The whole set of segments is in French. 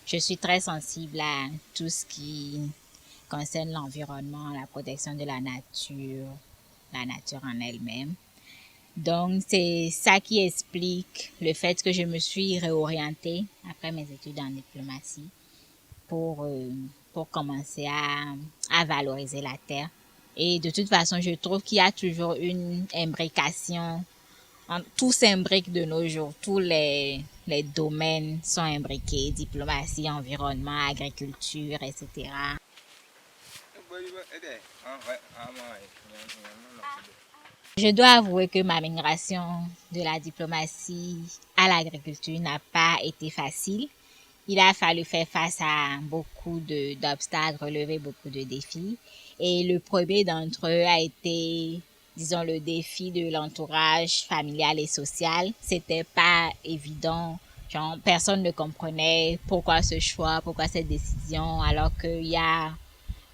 je suis très sensible à tout ce qui concerne l'environnement, la protection de la nature en elle-même. Donc, c'est ça qui explique le fait que je me suis réorientée après mes études en diplomatie pour, euh, pour commencer à valoriser la terre. Et de toute façon, je trouve qu'il y a toujours une imbrication. Tout s'imbrique de nos jours. Les domaines sont imbriqués. Diplomatie, environnement, agriculture, etc. Je dois avouer que ma migration de la diplomatie à l'agriculture n'a pas été facile. Il a fallu faire face à d'obstacles, relever beaucoup de défis. Et le premier d'entre eux a été, disons, le défi de l'entourage familial et social. C'était pas évident. Genre, personne ne comprenait pourquoi ce choix, pourquoi cette décision, alors qu'il y a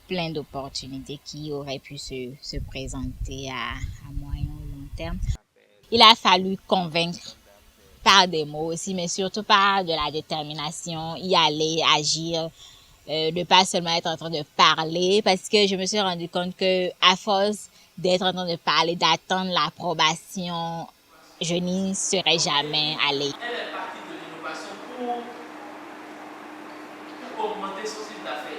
plein d'opportunités qui auraient pu se présenter à moyen ou long terme. Il a fallu convaincre par des mots aussi, mais surtout par de la détermination, y aller, agir, ne pas seulement être en train de parler, parce que je me suis rendu compte que à force d'être en train de parler, d'attendre l'approbation, je n'y serais jamais allée. Elle est partie de l'innovation pour augmenter son chiffre d'affaires.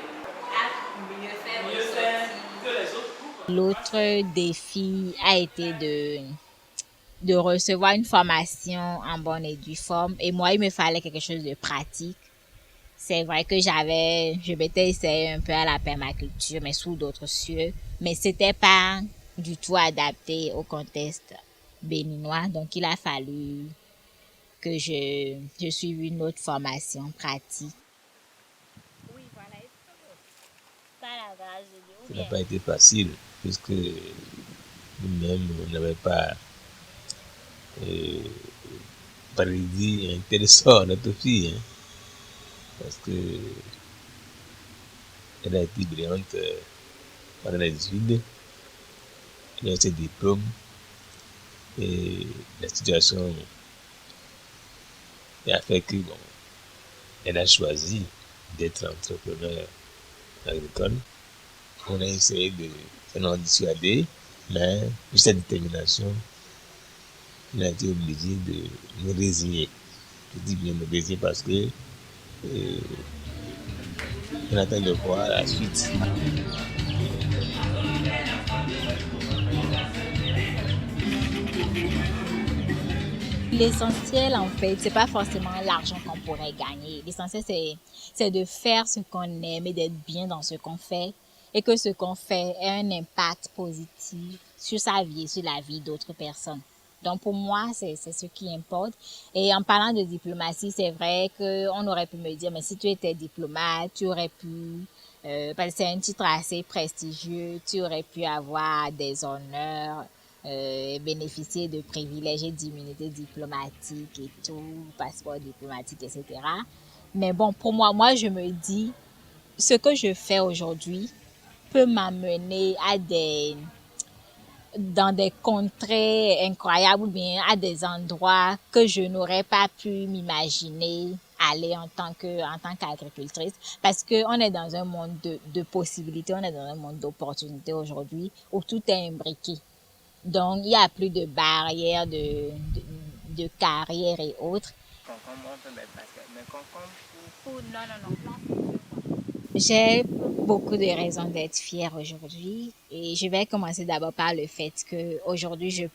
Mieux faire que les autres. L'autre défi a été de recevoir une formation en bonne et due forme. Et moi, il me fallait quelque chose de pratique. C'est vrai que je m'étais essayé un peu à la permaculture, mais sous d'autres cieux. Mais c'était pas du tout adapté au contexte béninois. Donc, il a fallu que je suive une autre formation pratique. Ça n'a pas été facile, puisque nous-mêmes, on n'avait pas prédit un tel sort, notre fille, hein, parce que elle a été brillante pendant les études, elle a eu ses diplômes, et la situation a fait que, bon, elle a choisi d'être entrepreneur agricole. On a essayé de l'en dissuader, mais pour sa détermination, il a été obligé de me résigner. Je dis bien me résigner parce que on attend de voir la suite. L'essentiel, en fait, c'est pas forcément l'argent qu'on pourrait gagner. L'essentiel, c'est de faire ce qu'on aime et d'être bien dans ce qu'on fait et que ce qu'on fait ait un impact positif sur sa vie et sur la vie d'autres personnes. Donc, pour moi, c'est ce qui importe. Et en parlant de diplomatie, c'est vrai qu'on aurait pu me dire, mais si tu étais diplomate, tu aurais pu, parce que c'est un titre assez prestigieux, tu aurais pu avoir des honneurs, bénéficier de privilèges et d'immunités diplomatiques et tout, passeport diplomatique, etc. Mais bon, pour moi, je me dis, ce que je fais aujourd'hui peut m'amener dans des contrées incroyables ou bien à des endroits que je n'aurais pas pu m'imaginer aller en tant qu'agricultrice, parce que on est dans un monde de possibilités, on est dans un monde d'opportunités aujourd'hui où tout est imbriqué. Donc, il n'y a plus de barrières de carrière et autres. J'ai beaucoup de raisons d'être fière aujourd'hui et je vais commencer d'abord par le fait que aujourd'hui je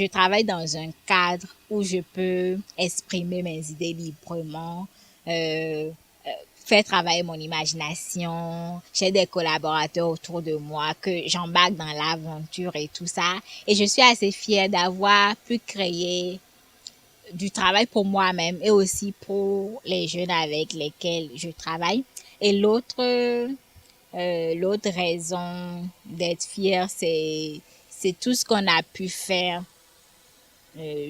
travaille dans un cadre où je peux exprimer mes idées librement, euh, faire travailler mon imagination. J'ai des collaborateurs autour de moi que j'embarque dans l'aventure et tout ça. Et je suis assez fière d'avoir pu créer du travail pour moi-même et aussi pour les jeunes avec lesquels je travaille. Et l'autre raison d'être fière, c'est tout ce qu'on a pu faire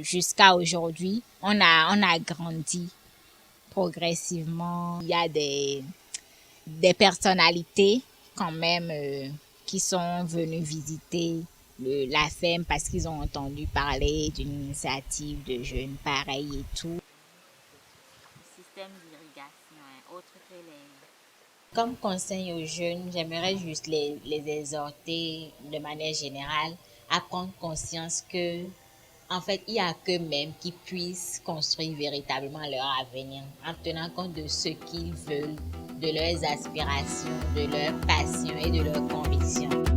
jusqu'à aujourd'hui. On a grandi progressivement. Il y a des personnalités quand même qui sont venues visiter la ferme parce qu'ils ont entendu parler d'une initiative de jeunes pareils et tout. système d'irrigation, autre que les... Comme conseil aux jeunes, j'aimerais juste les exhorter de manière générale à prendre conscience que, en fait, il y a qu'eux-mêmes qui puissent construire véritablement leur avenir en tenant compte de ce qu'ils veulent, de leurs aspirations, de leurs passions et de leurs convictions.